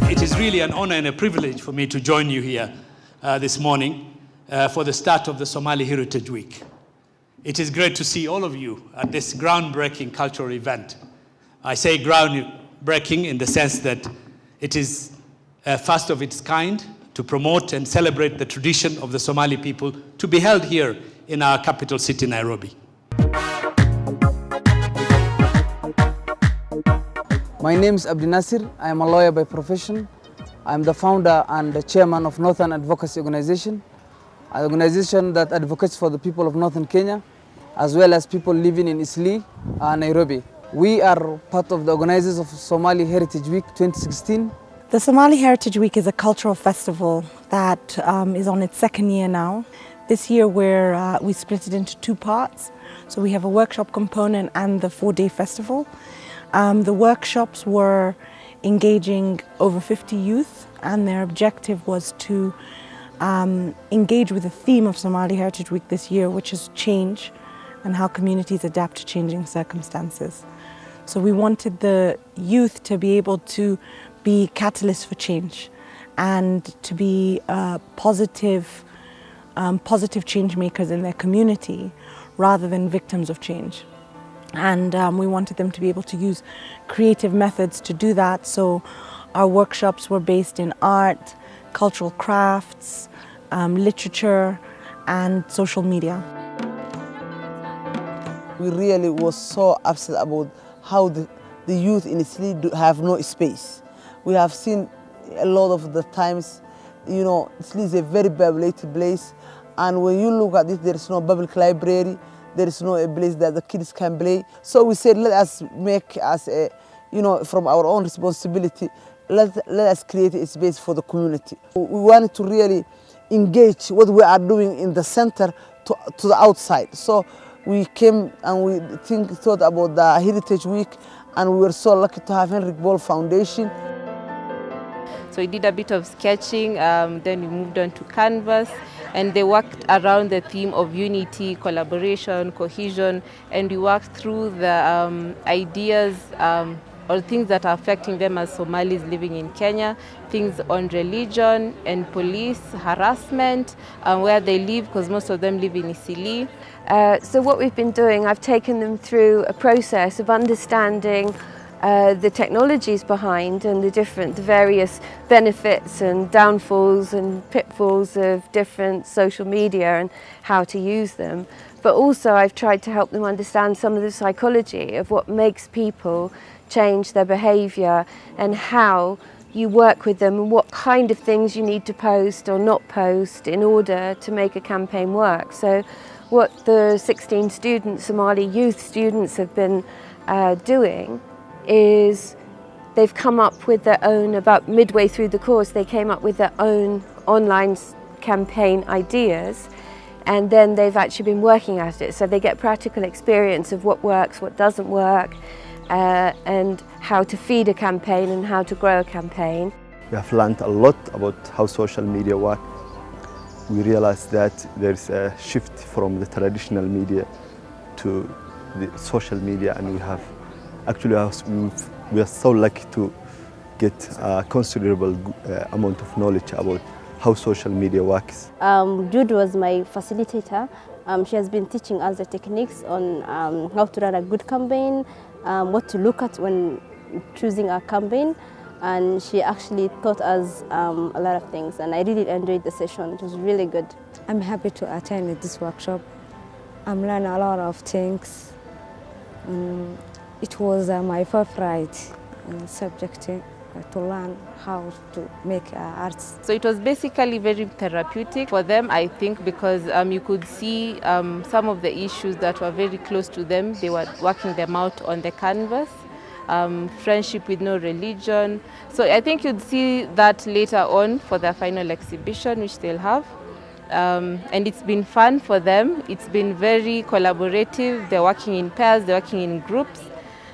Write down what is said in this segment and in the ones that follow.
It is really an honor and a privilege for me to join you here this morning for the start of the Somali Heritage Week. It is great to see all of you at this groundbreaking cultural event. I say groundbreaking in the sense that it is first of its kind to promote and celebrate the tradition of the Somali people to be held here in our capital city, Nairobi. My name is Abdi Nasir. I am a lawyer by profession. I am the founder and the chairman of Northern Advocacy Organization, an organization that advocates for the people of Northern Kenya, as well as people living in Isli, Nairobi. We are part of the organizers of Somali Heritage Week 2016. The Somali Heritage Week is a cultural festival that is on its second year now. This year we split it into two parts. So we have a workshop component and the 4-day festival. The workshops were engaging over 50 youth, and their objective was to engage with the theme of Somali Heritage Week this year, which is change and how communities adapt to changing circumstances. So we wanted the youth to be able to be catalysts for change and to be positive change makers in their community rather than victims of change. And we wanted them to be able to use creative methods to do that. So our workshops were based in art, cultural crafts, literature, and social media. We really was so upset about how the youth in Isli have no space. We have seen a lot of the times, you know, Isli is a very populated place, and when you look at it, there is no public library. There is no a place that the kids can play. So we said, let us make as a, you know, from our own responsibility, let us create a space for the community. We wanted to really engage what we are doing in the center to the outside. So we came and we thought about the Heritage Week, and we were so lucky to have Henrik Ball Foundation. So we did a bit of sketching, then we moved on to canvas, and they worked around the theme of unity, collaboration, cohesion, and we worked through the ideas or things that are affecting them as Somalis living in Kenya, things on religion and police, harassment, where they live, because most of them live in Isili. So what we've been doing, I've taken them through a process of understanding the technologies behind and the various benefits and downfalls and pitfalls of different social media and how to use them. But also I've tried to help them understand some of the psychology of what makes people change their behaviour and how you work with them and what kind of things you need to post or not post in order to make a campaign work. So what the 16 students, Somali youth students, have been doing is they've come up with their own, about midway through the course, they came up with their own online campaign ideas, and then they've actually been working at it. So they get practical experience of what works, what doesn't work, and how to feed a campaign and how to grow a campaign. We have learned a lot about how social media work. We realized that there's a shift from the traditional media to the social media, and we have actually, we are so lucky to get a considerable amount of knowledge about how social media works. Jude was my facilitator. She has been teaching us the techniques on how to run a good campaign, what to look at when choosing a campaign, and she actually taught us a lot of things, and I really enjoyed the session. It was really good. I'm happy to attend this workshop. I'm learning a lot of things. It was my favorite subject to learn how to make arts. So it was basically very therapeutic for them, I think, because you could see some of the issues that were very close to them. They were working them out on the canvas. Friendship with no religion. So I think you'd see that later on for their final exhibition, which they'll have. And it's been fun for them. It's been very collaborative. They're working in pairs, they're working in groups.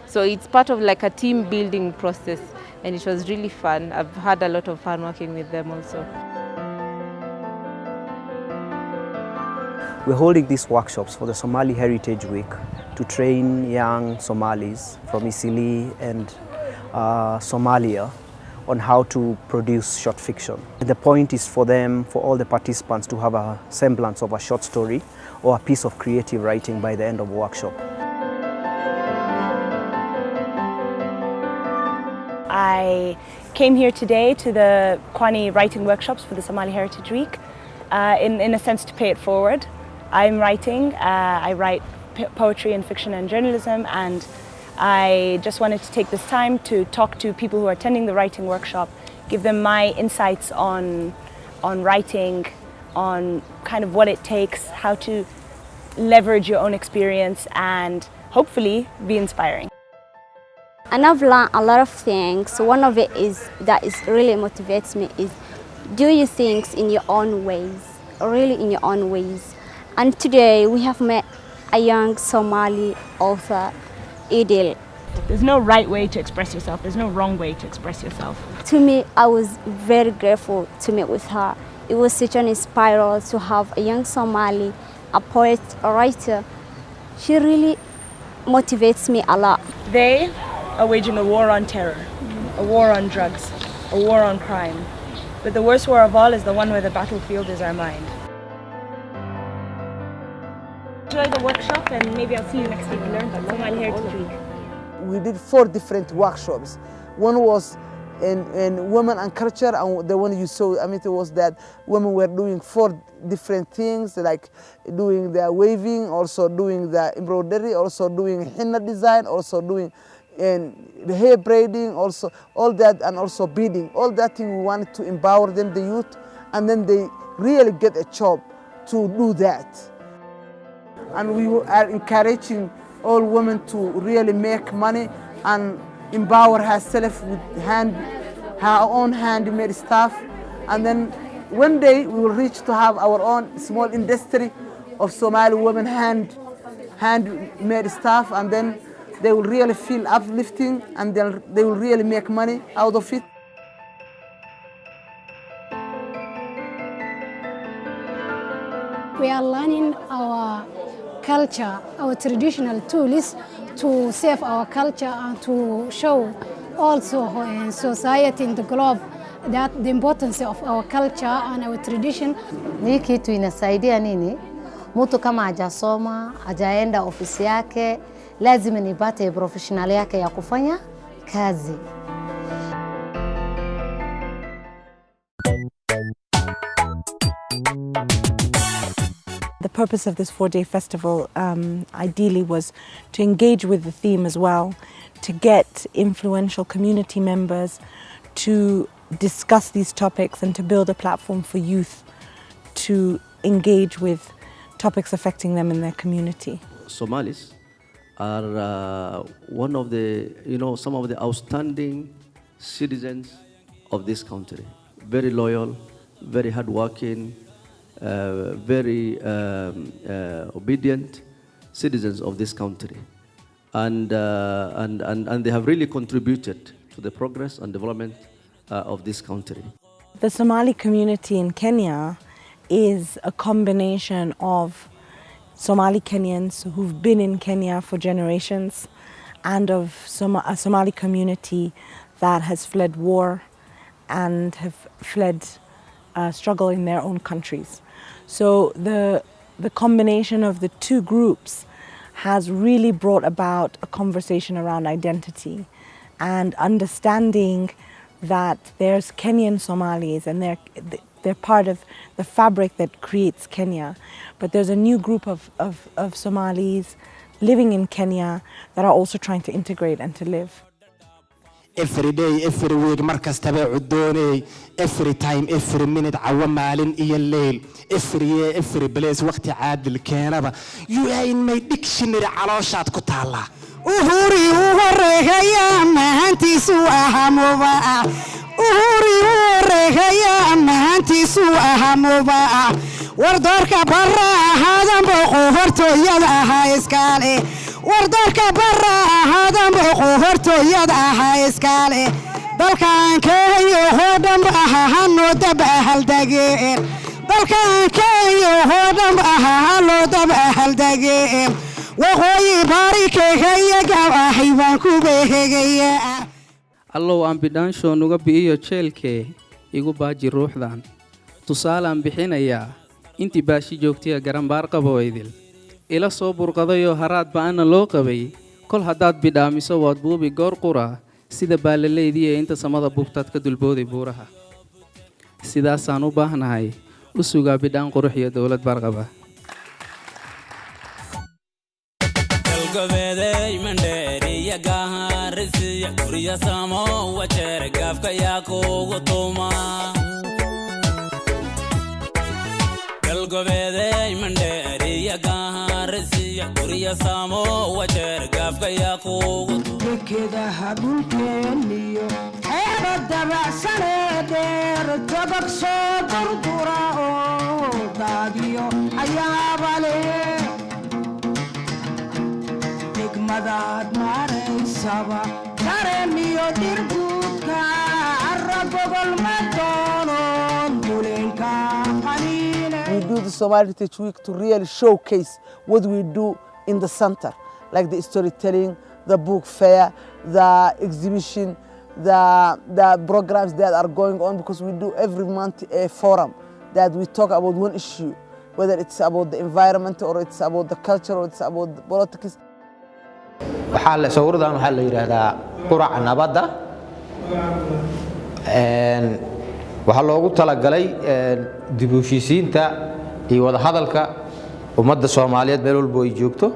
So it's part of like a team building process, and it was really fun. I've had a lot of fun working with them also. We're holding these workshops for the Somali Heritage Week to train young Somalis from Isili and Somalia on how to produce short fiction. The point is for them, for all the participants, to have a semblance of a short story or a piece of creative writing by the end of the workshop. I came here today to the Kwani writing workshops for the Somali Heritage Week in a sense to pay it forward. I'm writing, I write poetry and fiction and journalism, and I just wanted to take this time to talk to people who are attending the writing workshop, give them my insights on writing, on kind of what it takes, how to leverage your own experience, and hopefully be inspiring. And I've learned a lot of things. One of it is that really motivates me is do your things in your own ways, really in your own ways. And today we have met a young Somali author, Idil. There's no right way to express yourself. There's no wrong way to express yourself. To me, I was very grateful to meet with her. It was such an inspiration to have a young Somali, a poet, a writer. She really motivates me a lot. They are waging a war on terror, a war on drugs, a war on crime. But the worst war of all is the one where the battlefield is our mind. Enjoy the workshop, and maybe I'll see you next week to learn about Somali Heritage Week. We did 4 different workshops. One was in women and culture, and the one you saw, it was that women were doing 4 different things, like doing the weaving, also doing the embroidery, also doing henna design, also doing the hair braiding, also all that, and also beading. All that thing we wanted to empower them, the youth, and then they really get a job to do that. And we are encouraging all women to really make money and empower herself with her own handmade stuff. And then one day we will reach to have our own small industry of Somali women handmade stuff, and then they will really feel uplifting, and they will really make money out of it. We are learning our culture, our traditional tools to save our culture and to show also in society in the globe that the importance of our culture and our tradition. Hii kitu inasaidia nini? Mtu kama hajasoma, hajaenda ofisi yake, lazima nipate professional yake ya kufanya kazi. The purpose of this 4-day festival ideally was to engage with the theme as well, to get influential community members to discuss these topics and to build a platform for youth to engage with topics affecting them in their community. Somalis are one of the, some of the outstanding citizens of this country. Very loyal, very hardworking, very obedient citizens of this country, and they have really contributed to the progress and development of this country. The Somali community in Kenya is a combination of Somali Kenyans who've been in Kenya for generations and of a Somali community that has fled war and have fled struggle in their own countries. So the combination of the two groups has really brought about a conversation around identity and understanding that there's Kenyan Somalis and they're part of the fabric that creates Kenya. But there's a new group of Somalis living in Kenya that are also trying to integrate and to live. Every day, every week, markas tabeecu doonay, every time, every minute, cawa maalin iyo leyl, every year, every place, waqti caadil keenaba. You are in my dictionary calooshaad ku taala. Uhuri uhoreegaya mahantiisu ahamuba. Uhuri uhoreegaya mahantiisu ahamuba. Wardoorka barra ahaadan boqo hortooyada ahaa iskaale. Wardoorka barra ahaadan boqo hortooyada ahaa iskaale. Dalkan Kenya hodhan ahaa dab haldageen. Dalkan Kenya hodhan ahaa dab haldageen. Waqooyi bari Kenya gawahay baan ku beegaya. Allow aan bidhaansho nuga bi'iyo jeelkee igu baaji ruuxdan. Tusaalaan bixinayaa intii baashi joogtiya garambaar qabo idil. Ila soo burqadayoo haraad ba'ana loo qabay kol haddaad bidhaamiso waad buubi goor qura sida baalaleydii ee inta samada buugtaad ka dulbooday buuraha. Sidaasaan u baahnahay u sugaa bidhaan qurux iyo dowlad barqaba. Galgabeeday mandheeriya gaharisiya gurya samo wajeer gaafka yaa kugu tuma. Galgabeeday mandheeriya gaharisiya gurya samo wajeer gaafka yaa kugu tuma. Kedaha dhulkeeniyo eeba dabacsanee dheer dabaq soo durdura oo daadiyo ayaaba leh. Degmadaad maaraysaba dareemiyo dirguudka carra gogol ma doonon dulenka qaniine. We do the Somali Heritage Week to really showcase what we do in the center, like the storytelling, the book fair, the exhibition, the programs that are going on, because we do every month a forum that we talk about one issue, whether it's about the environment or it's about the culture or it's about the politics. waxaa la sawirdan waxaa la yiraahdaa quraca nabadda waxaa loogu talagalay dib u heshiisiinta iyo wada hadalka ummadda Soomaaliyeed meel walba ay joogto.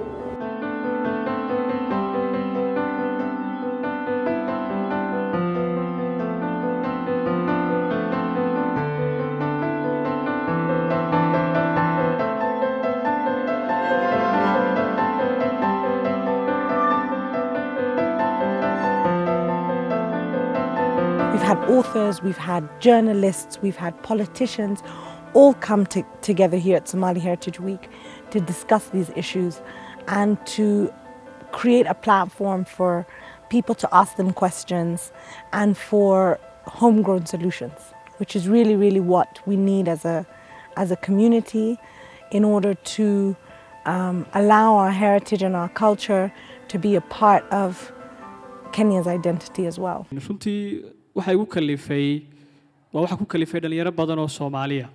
We've had authors, we've had journalists, we've had politicians all come together here at Somali Heritage Week to discuss these issues and to create a platform for people to ask them questions and for homegrown solutions, which is really, really what we need as a community in order to allow our heritage and our culture to be a part of Kenya's identity as well. waxay ugu kalifay waxa ku kalifay dhalinyaro badan oo Soomaaliya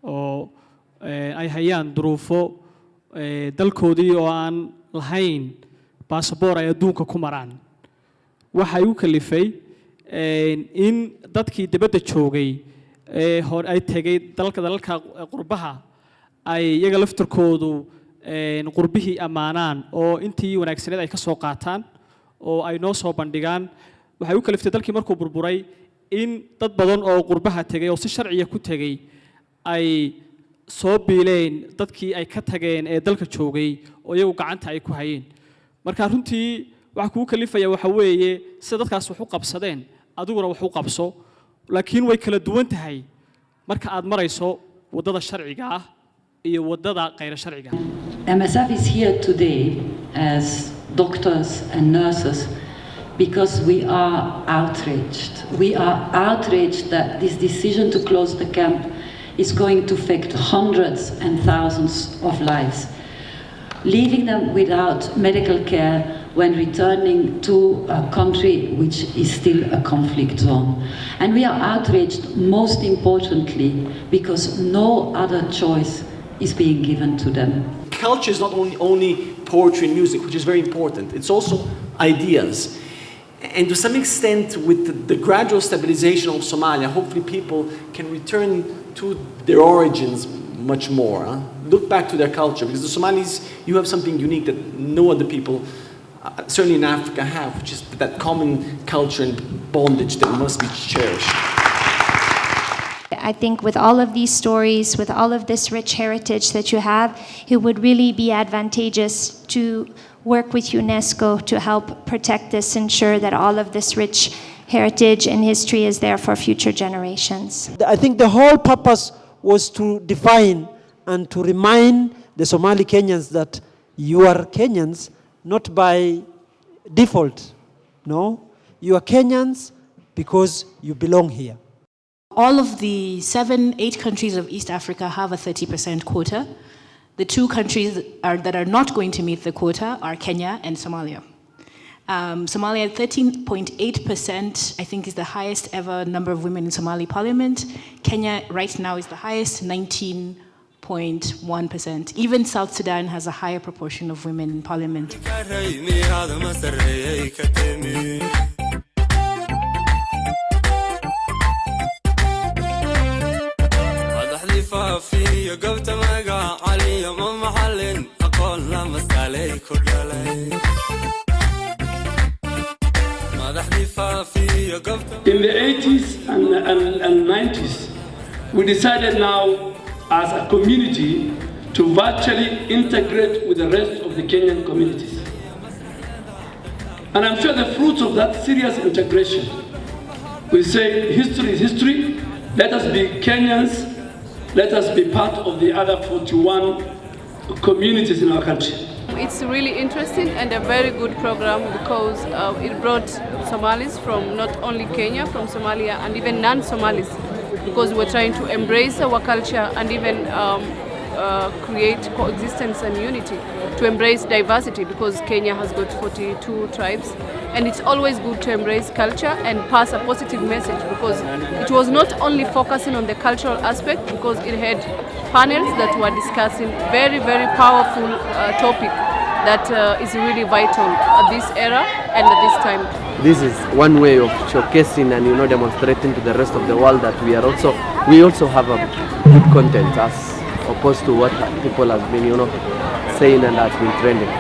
oo ay hayaan duruufo dalkoodii oo aan lahayn baasaboor ay adduunka ku maraan. Waxay ugu kalifay in dadkii dibadda joogay hor ay tagay dalalka qurbaha ay iyaga laftarkoodu qurbihii amaanaan oo intii wanaagsaneed ay ka soo qaataan oo ay noo soo bandhigaan. waxay u kaliftay dalkii markuu burburay in dad badan oo qurbaha tagay oo si sharciya ku tagay ay soo biileen dadkii ay ka tageen ee dalka joogay oo iyagu gacanta ay ku hayeen. marka runtii waxa kugu kalifaya waxa weeye sida dadkaas wax u qabsadeen adiguna wax u qabso, laakiin way kala duwan tahay marka aad marayso wadada sharciga ah iyo wadada qayr sharciga. MSF is here today as doctors and nurses because we are outraged. We are outraged that this decision to close the camp is going to affect hundreds and thousands of lives, leaving them without medical care, when returning to a country which is still a conflict zone. And we are outraged, most importantly, because no other choice is being given to them. Culture is not only poetry and music, which is very important. It's also ideas. And to some extent, with the gradual stabilization of Somalia, hopefully people can return to their origins much more. Look back to their culture, because the Somalis, you have something unique that no other people, certainly in Africa, have, which is that common culture and bondage that must be cherished. I think with all of these stories, with all of this rich heritage that you have, it would really be advantageous to work with UNESCO to help protect this, ensure that all of this rich heritage and history is there for future generations. I think the whole purpose was to define and to remind the Somali Kenyans that you are Kenyans not by default, no? You are Kenyans because you belong here. All of the 7-8 countries of East Africa have a 30% quota. The two countries that are not going to meet the quota are Kenya and Somalia. Somalia, 13.8%, I think, is the highest ever number of women in Somali parliament. Kenya right now is the highest, 19.1%. Even South Sudan has a higher proportion of women in parliament. In the 80s and 90s, we decided now as a community to virtually integrate with the rest of the Kenyan communities. And I'm sure the fruits of that serious integration, we say history is history, let us be Kenyans, let us be part of the other 41 communities in our country. It's really interesting and a very good program because it brought Somalis from not only Kenya, from Somalia, and even non-Somalis, because we're trying to embrace our culture and even create coexistence and unity, to embrace diversity, because Kenya has got 42 tribes. And it's always good to embrace culture and pass a positive message, because it was not only focusing on the cultural aspect, because it had panels that were discussing very, very powerful topic that is really vital at this era and at this time. This is one way of showcasing and demonstrating to the rest of the world that we also have a good content as opposed to what people have been saying and has been trending.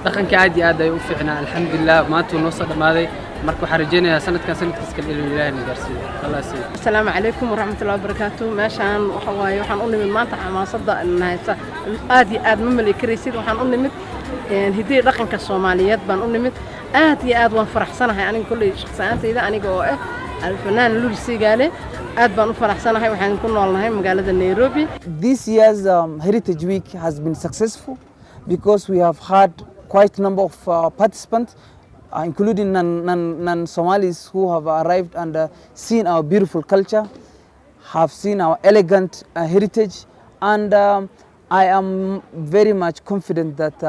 dhaqanka aad iyo aad ay u fiicnaa alxamdulillah maanta uu noo soo dhamaaday marka waxaan rajeynayaa sanadkiisa kale inuu Ilaahay na gaarsiiyo Allah siiyo. Assalaamu calaykum waraxmatullaahi wabarakaatuh. Meeshaan waxa waaye waxaan u nimid maanta xamaasadda haysta aad iyo aad ma maleekaraysid. Waxaan u nimid hidii dhaqanka Soomaaliyeed baan u nimid aad iyo aad waan faraxsanahay aniga kulli shakhsiyaantayda aniga oo ah alfanaan Lul Sigaale aad baan u faraxsanahay waxaan ku noolnahay magaalada Nairobi. This year's Heritage Week has been successful because we have had quite a number of participants, including non-Somalis who have arrived and seen our beautiful culture, have seen our elegant heritage, and I am very much confident that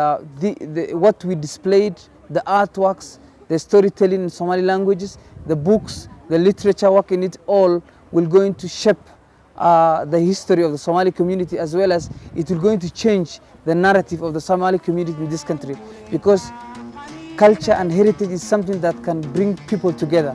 what we displayed, the artworks, the storytelling in Somali languages, the books, the literature work in it all will going to shape the history of the Somali community, as well as it will going to change the narrative of the Somali community in this country, because culture and heritage is something that can bring people together.